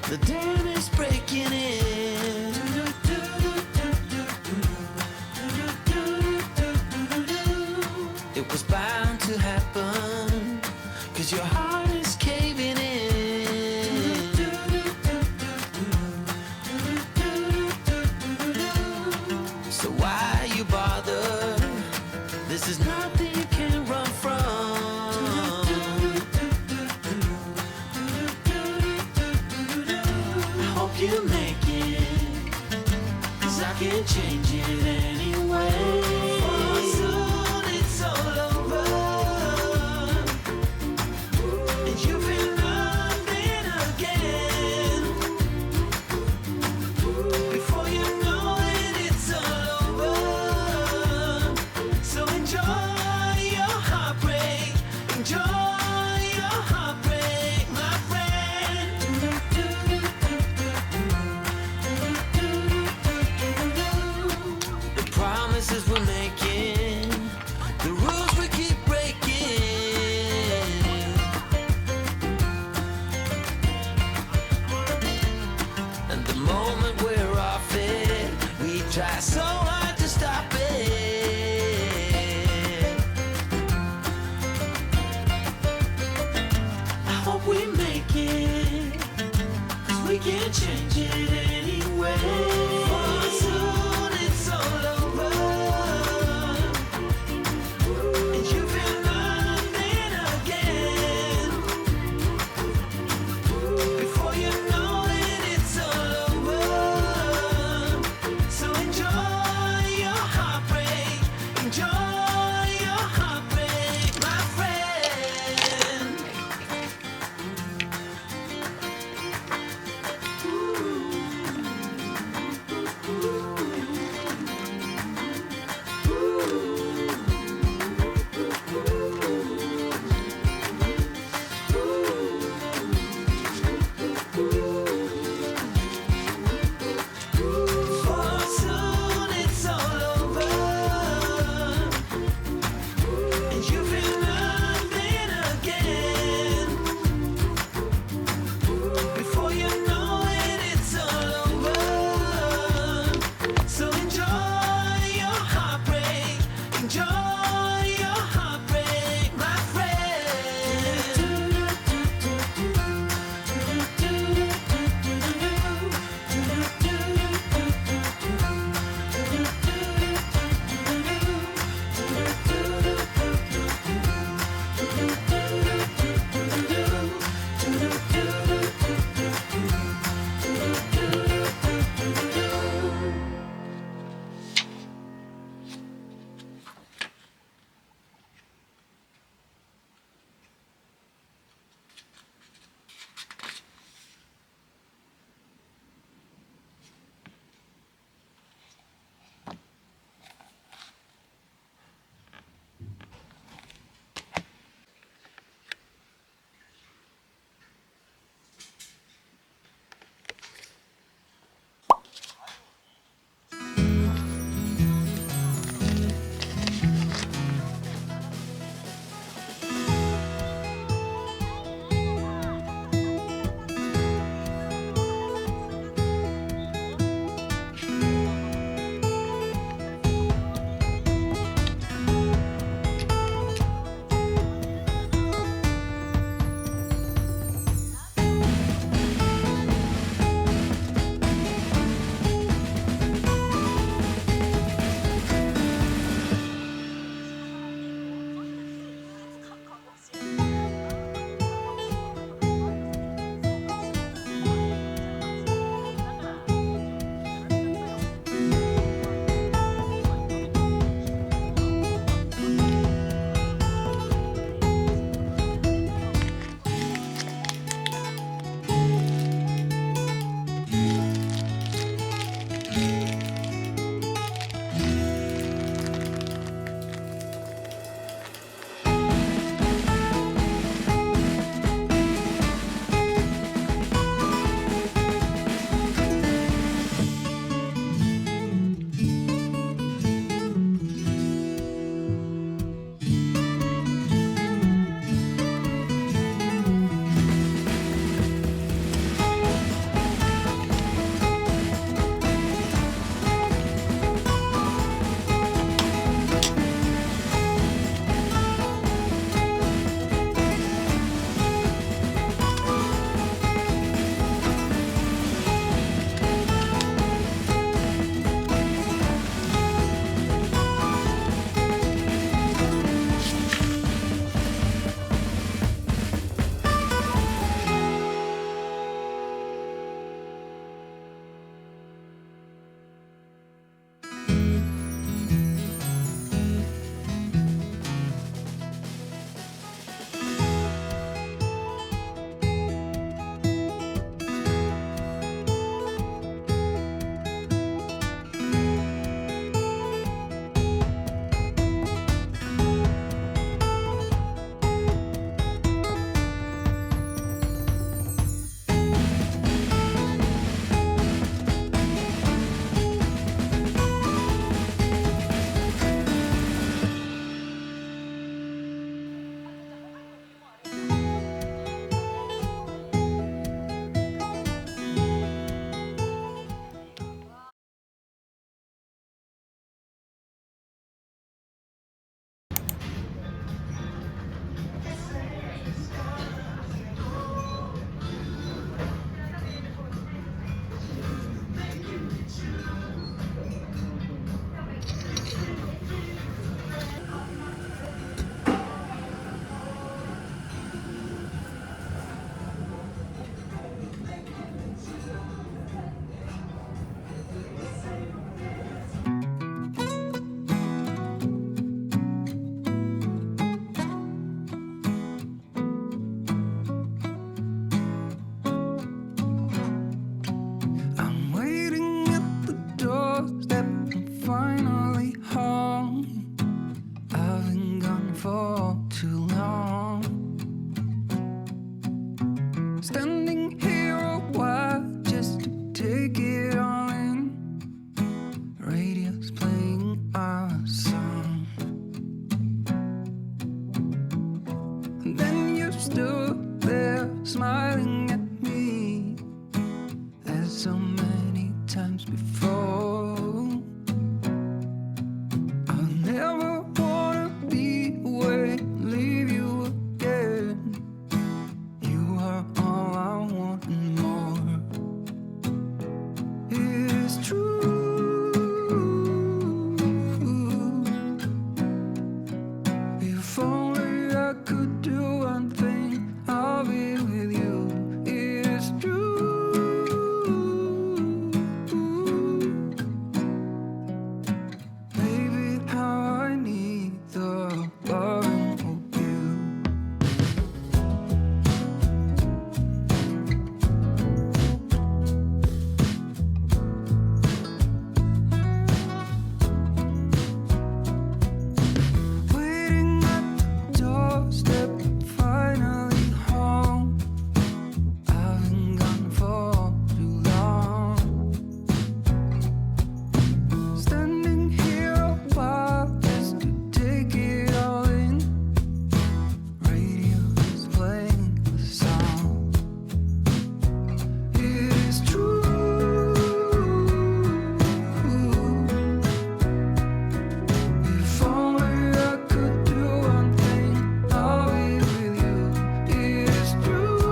The dam is breaking in. It was bound to happen, 'cause your heart is caving in. So why you bother? This is nothing you can run from. I hope you make it, 'cause I can't change it anyway. For soon it's all over, and you've been running again. Before you know it, it's all over. So enjoy your heartbreak, enjoy your heartbreak, my friend. The promises were made. stood there smiling at me as so many times before. I'll never wanna be away, leave you again. You are all I want and more. It is true. If only I could do one thing, I'll be with you. It is true. Baby, how I need the loving of you. Waiting at the doorstep, finally home. I've been gone for too long. Standing here a while just to take it all in. Radio is playing the song. It is true. If only I could do one thing, I'll be with you. It is true.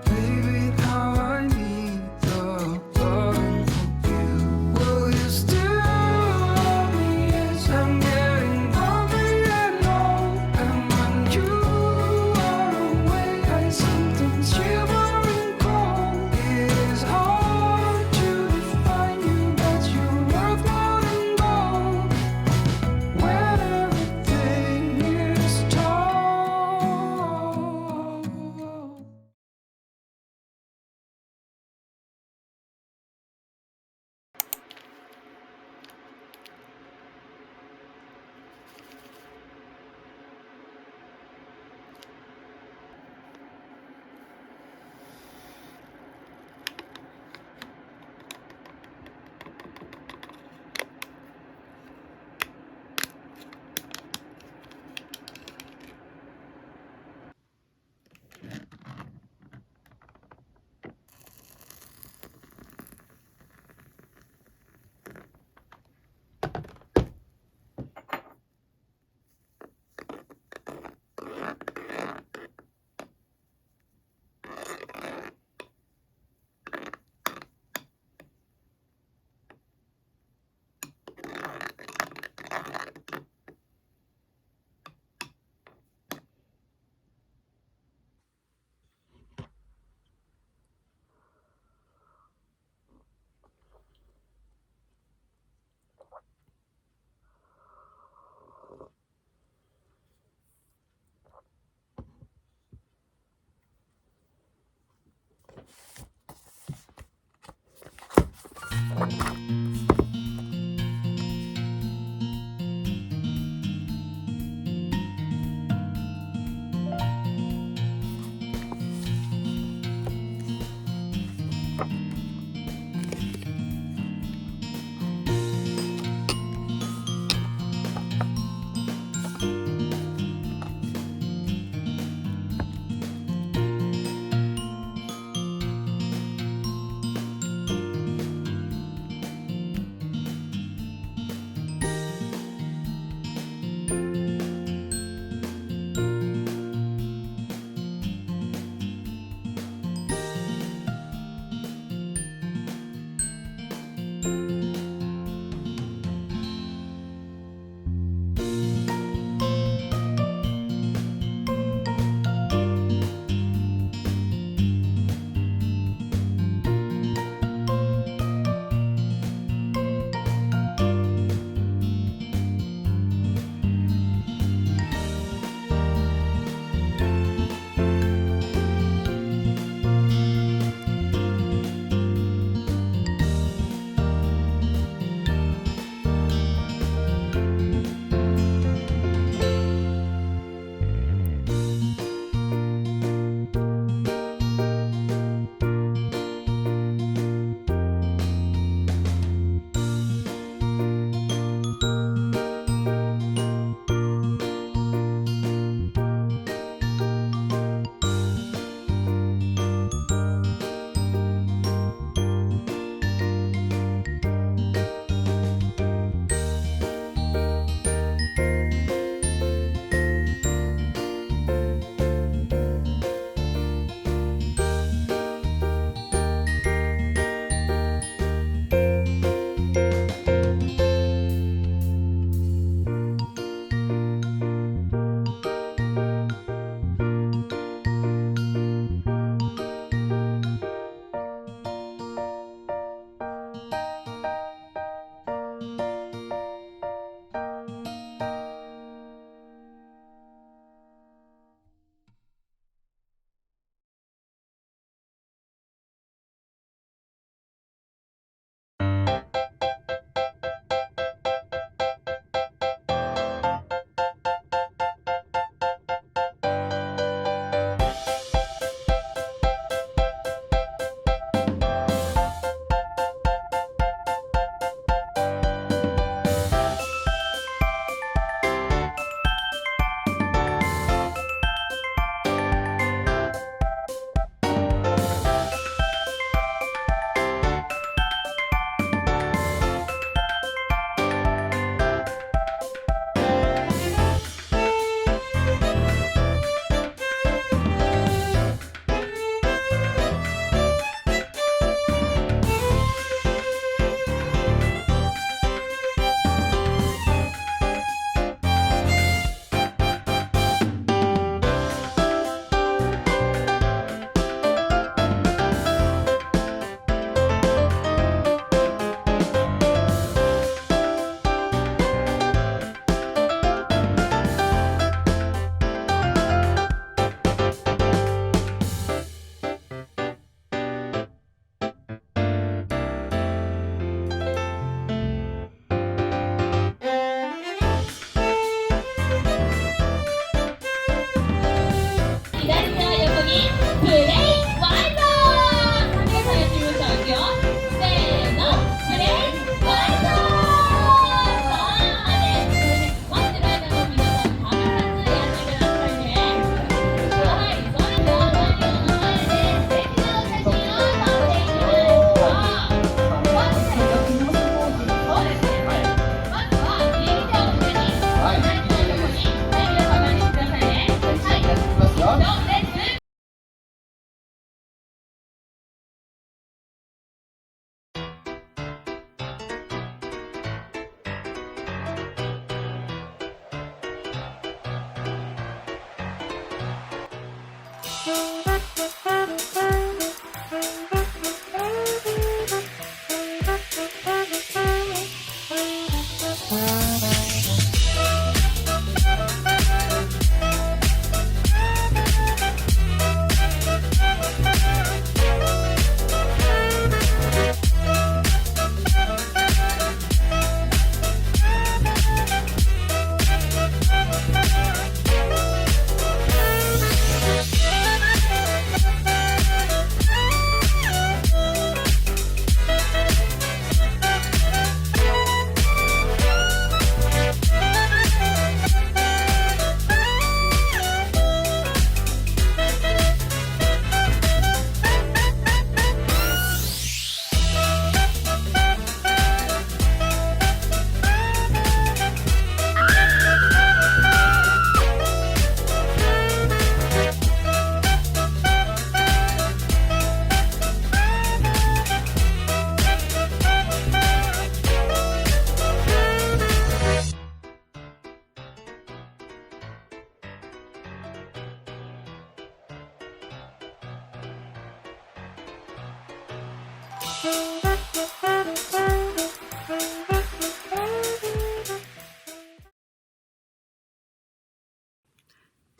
Baby, how I need the loving of you. Will you still love me as I'm getting hungry and old? And when you are away, I sometimes shiver and cold. It is hard to define you, but you're worth more than gold. When everything is told.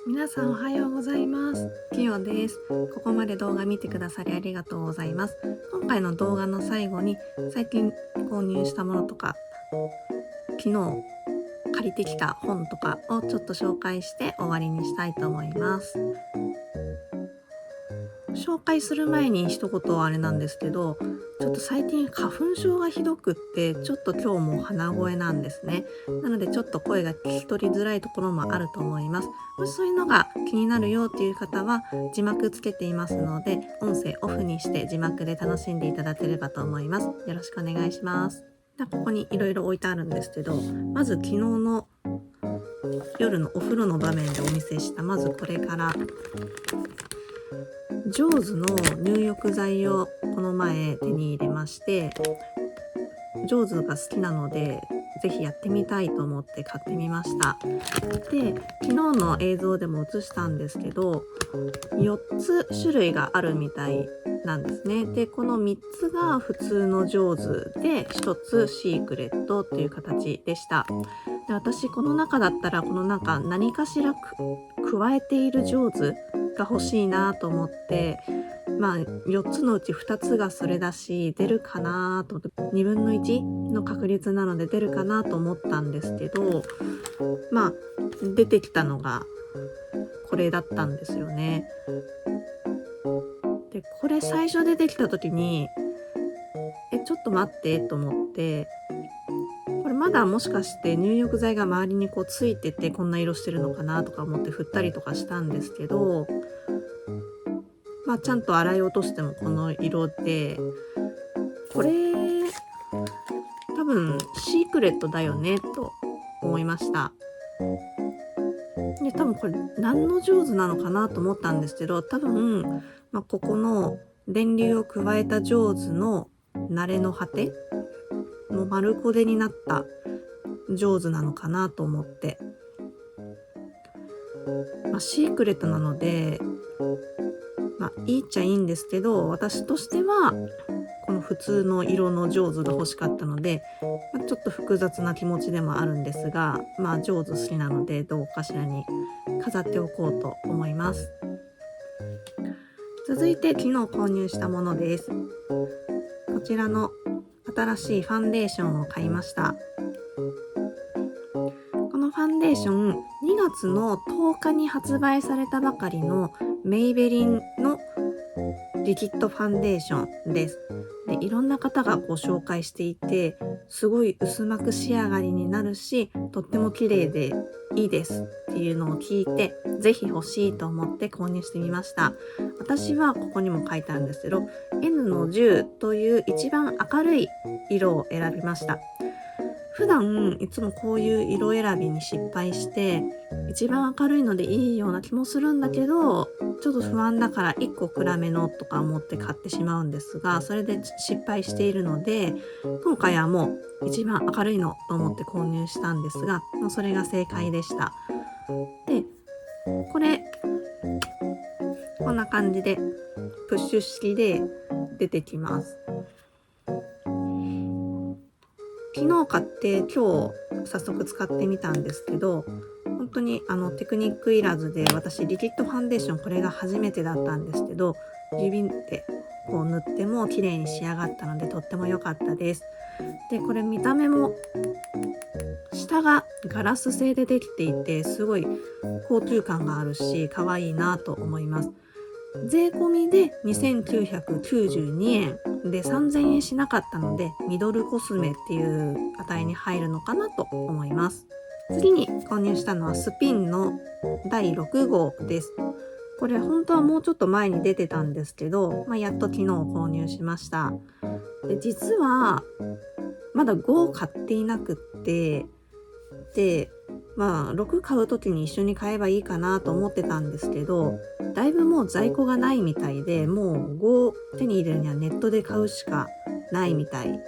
皆さんおはようございます。きよです。ここまで動画見てくださりありがとうございます。今回の動画の最後に最近購入したものとか昨日借りてきた本とかをちょっと紹介して終わりにしたいと思います。紹介する前に一言あれなんですけど、ちょっと最近花粉症がひどくってちょっと今日も鼻声なんですね。なのでちょっと声が聞き取りづらいところもあると思います。もしそういうのが気になるよっていう方は字幕つけていますので、音声オフにして字幕で楽しんでいただければと思います。よろしくお願いします。ここにいろいろ置いてあるんですけど、まず昨日の夜のお風呂の場面でお見せした、まずこれからジョーズの入浴剤をこの前手に入れまして、ジョーズが好きなのでぜひやってみたいと思って買ってみました。で、昨日の映像でも映したんですけど、4つ種類があるみたいなんですね。で、この3つが普通のジョーズで、1つシークレットっていう形でした。で、私この中だったらこの中何かしら加えているジョーズが欲しいなと思って、4つのうち2つがそれだし出るかなと思って、2分の1の確率なので出るかなと思ったんですけど、出てきたのがこれだったんですよね。で、これ最初出てきた時にちょっと待ってと思って、これまだもしかして入浴剤が周りについててこんな色してるのかなとか思って振ったりとかしたんですけど、ちゃんと洗い落としてもこの色で、これ多分シークレットだよねと思いました。で、多分これ何のジョーズなのかなと思ったんですけど、多分、ここの電流を加えたジョーズの慣れの果ての丸焦げになったジョーズなのかなと思って、シークレットなのでいいっちゃいいんですけど、私としてはこの普通の色のジョーズが欲しかったので、ちょっと複雑な気持ちでもあるんですが、ジョーズ好きなのでどうかしらに飾っておこうと思います。続いて昨日購入したものです。こちらの新しいファンデーションを買いました。このファンデーション、2月の10日に発売されたばかりのメイベリンのリキッドファンデーションです。で、いろんな方がご紹介していて、すごい薄まく仕上がりになるし、とっても綺麗でいいですっていうのを聞いて、ぜひ欲しいと思って購入してみました。私はここにも書いてあるんですけど、N の10という一番明るい色を選びました。普段いつもこういう色選びに失敗して、一番明るいのでいいような気もするんだけど、ちょっと不安だから1個暗めのとか思って買ってしまうんですが、それで失敗しているので、今回はもう一番明るいのと思って購入したんですが、もうそれが正解でした。で、これこんな感じでプッシュ式で出てきます。昨日買って今日早速使ってみたんですけど、本当にテクニックいらずで、私リキッドファンデーションこれが初めてだったんですけど、指でこう塗っても綺麗に仕上がったのでとっても良かったです。でこれ見た目も下がガラス製でできていて、すごい高級感があるし可愛いなと思います。税込みで2992円で3000円しなかったので、ミドルコスメっていう値に入るのかなと思います。次に購入したのはスピンの第6号です。これ本当はもうちょっと前に出てたんですけど、やっと昨日購入しました。で実はまだ5を買っていなくって、で6買う時に一緒に買えばいいかなと思ってたんですけど、だいぶもう在庫がないみたいで、もう5を手に入れるにはネットで買うしかないみたい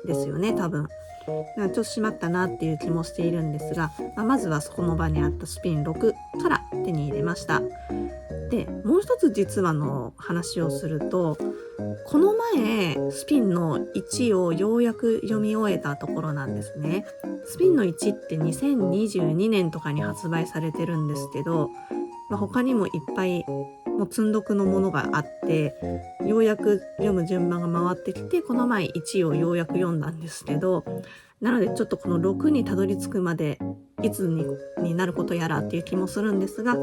ですよね、多分。ちょっとしまったなっていう気もしているんですが、まずはそこの場にあったスピン6から手に入れました。でもう一つ実はの話をすると、この前スピンの1をようやく読み終えたところなんですね。スピンの1って2022年とかに発売されてるんですけど、他にもいっぱいもう積んどくのものがあって、ようやく読む順番が回ってきて、この前1をようやく読んだんですけど、なのでちょっとこの6にたどり着くまでいつになることやらっていう気もするんですが、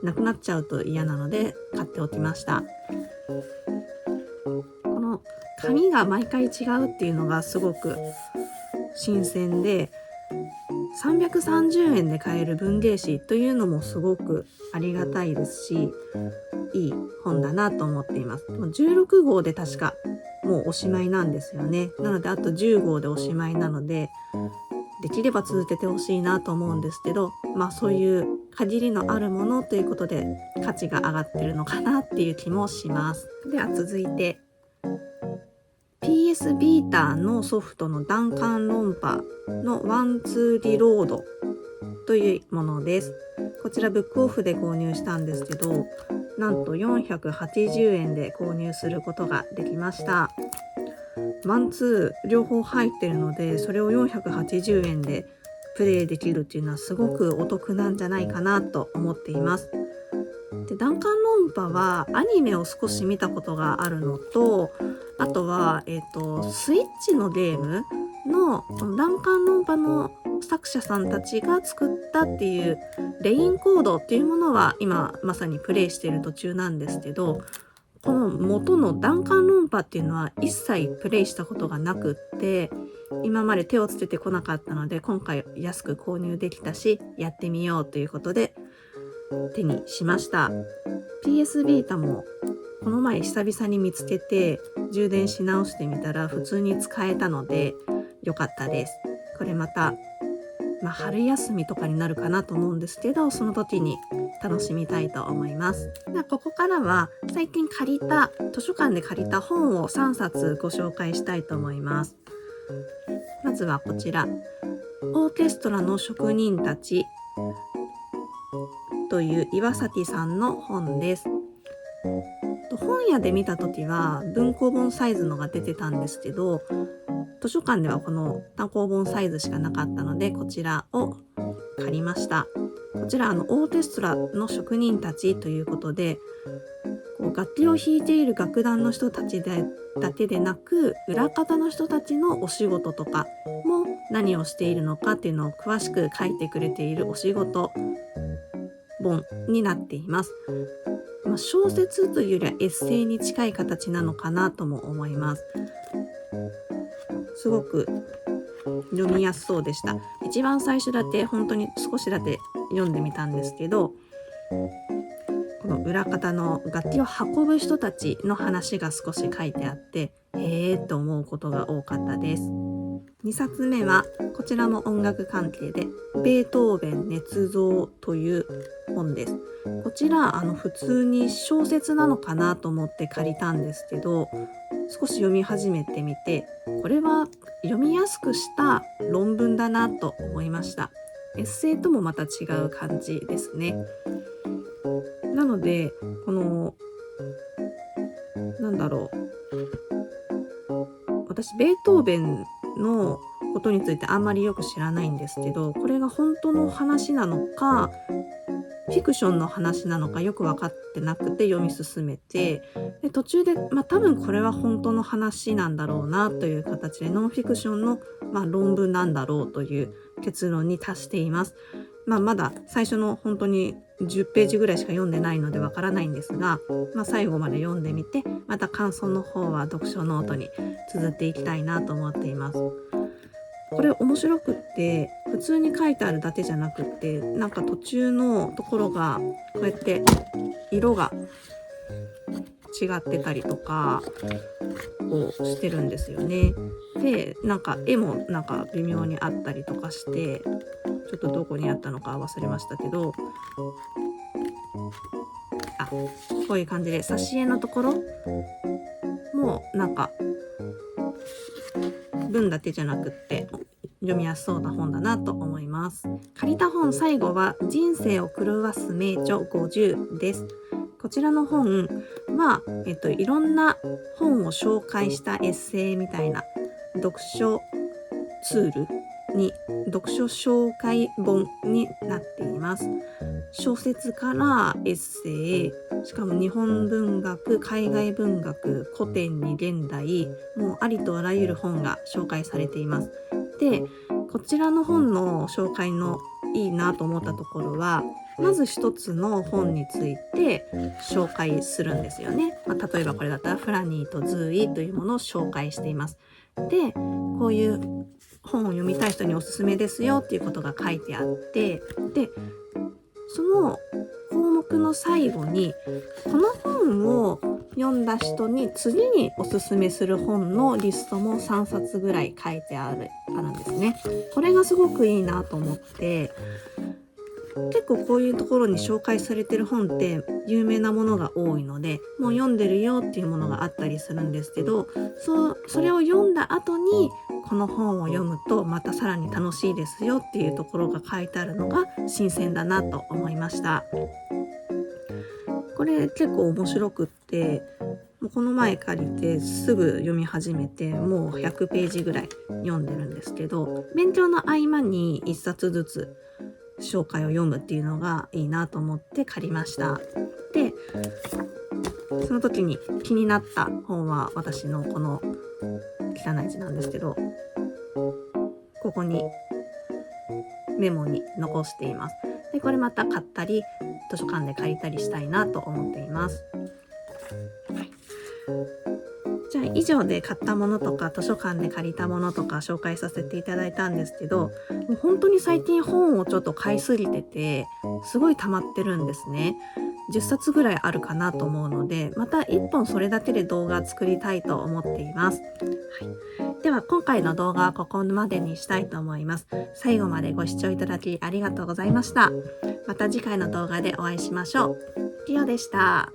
なくなっちゃうと嫌なので買っておきました。この紙が毎回違うっていうのがすごく新鮮で、330円で買える文芸誌というのもすごくありがたいですし、いい本だなと思っています。16号で確かもうおしまいなんですよね。なのであと10号でおしまいなので、できれば続けてほしいなと思うんですけど、そういう限りのあるものということで価値が上がってるのかなっていう気もします。では続いて PS ビータのソフトの弾丸論破のワンツーリロードというものです。こちらブックオフで購入したんですけど、なんと480円で購入することができました。マンツー両方入ってるので、それを480円でプレイできるっていうのはすごくお得なんじゃないかなと思っています。で弾丸論破はアニメを少し見たことがあるのと、あとは、スイッチのゲームの弾丸論破の作者さんたちが作ったっていうレインコードっていうものは今まさにプレイしている途中なんですけど、この元の弾丸論破っていうのは一切プレイしたことがなくって、今まで手をつけてこなかったので、今回安く購入できたしやってみようということで手にしました。 PS ビータもこの前久々に見つけて充電し直してみたら普通に使えたので良かったです。これまた春休みとかになるかなと思うんですけど、その時に楽しみたいと思います。ではここからは最近図書館で借りた本を3冊ご紹介したいと思います。まずはこちら、オーケストラの職人たちという岩崎さんの本です。本屋で見た時は文庫本サイズのが出てたんですけど、図書館ではこの単行本サイズしかなかったので、こちらを借りました。こちらオーケストラの職人たちということで、楽器を弾いている楽団の人たちだけでなく、裏方の人たちのお仕事とかも何をしているのかっていうのを詳しく書いてくれているお仕事本になっています。小説というよりはエッセイに近い形なのかなとも思います。すごく読みやすそうでした。一番最初だけ本当に少しだけ読んでみたんですけど、この裏方の楽器を運ぶ人たちの話が少し書いてあって、へーと思うことが多かったです。2冊目はこちらも音楽関係で、ベートーベン捏造という本です。こちら普通に小説なのかなと思って借りたんですけど、少し読み始めてみて、これは読みやすくした論文だなと思いました。エッセイともまた違う感じですね。なのでこのなんだろう、私ベートーベンのことについてあんまりよく知らないんですけど、これが本当の話なのかフィクションの話なのかよく分かってなくて読み進めて、で途中で、多分これは本当の話なんだろうなという形でノンフィクションの、論文なんだろうという結論に達しています。まだ最初の本当に10ページぐらいしか読んでないのでわからないんですが、最後まで読んでみて、また感想の方は読書ノートに綴っていきたいなと思っています。これ面白くって普通に書いてあるだけじゃなくって、なんか途中のところがこうやって色が違ってたりとかをしてるんですよね。でなんか絵もなんか微妙にあったりとかして、ちょっとどこにあったのか忘れましたけど、こういう感じで挿絵のところもなんか文だけじゃなくって読みやすそうな本だなと思います。借りた本最後は人生を狂わす名著50です。こちらの本はいろんな本を紹介したエッセイみたいな読書ツールに読書紹介本になっています。小説からエッセイ、しかも日本文学、海外文学、古典に現代、もうありとあらゆる本が紹介されています。で、こちらの本の紹介のいいなと思ったところは、まず一つの本について紹介するんですよね。例えばこれだったらフラニーとズーイというものを紹介しています。で、こういう本を読みたい人におすすめですよっていうことが書いてあって、でその項目の最後にこの本を読んだ人に次におすすめする本のリストも3冊ぐらい書いてあるんですね。これがすごくいいなと思って、結構こういうところに紹介されてる本って有名なものが多いので、もう読んでるよっていうものがあったりするんですけど、それを読んだ後にこの本を読むとまたさらに楽しいですよっていうところが書いてあるのが新鮮だなと思いました。これ結構面白くって、もうこの前借りてすぐ読み始めてもう100ページぐらい読んでるんですけど、勉強の合間に1冊ずつ紹介を読むっていうのがいいなと思って借りました。で、その時に気になった本は私のこの汚い字なんですけど、ここにメモに残しています。で、これまた買ったり図書館で借りたりしたいなと思っています。じゃあ以上で買ったものとか図書館で借りたものとか紹介させていただいたんですけど、もう本当に最近本をちょっと買いすぎててすごい溜まってるんですね。10冊ぐらいあるかなと思うので、また1本それだけで動画作りたいと思っています。では今回の動画はここまでにしたいと思います。最後までご視聴いただきありがとうございました。また次回の動画でお会いしましょう。リオでした。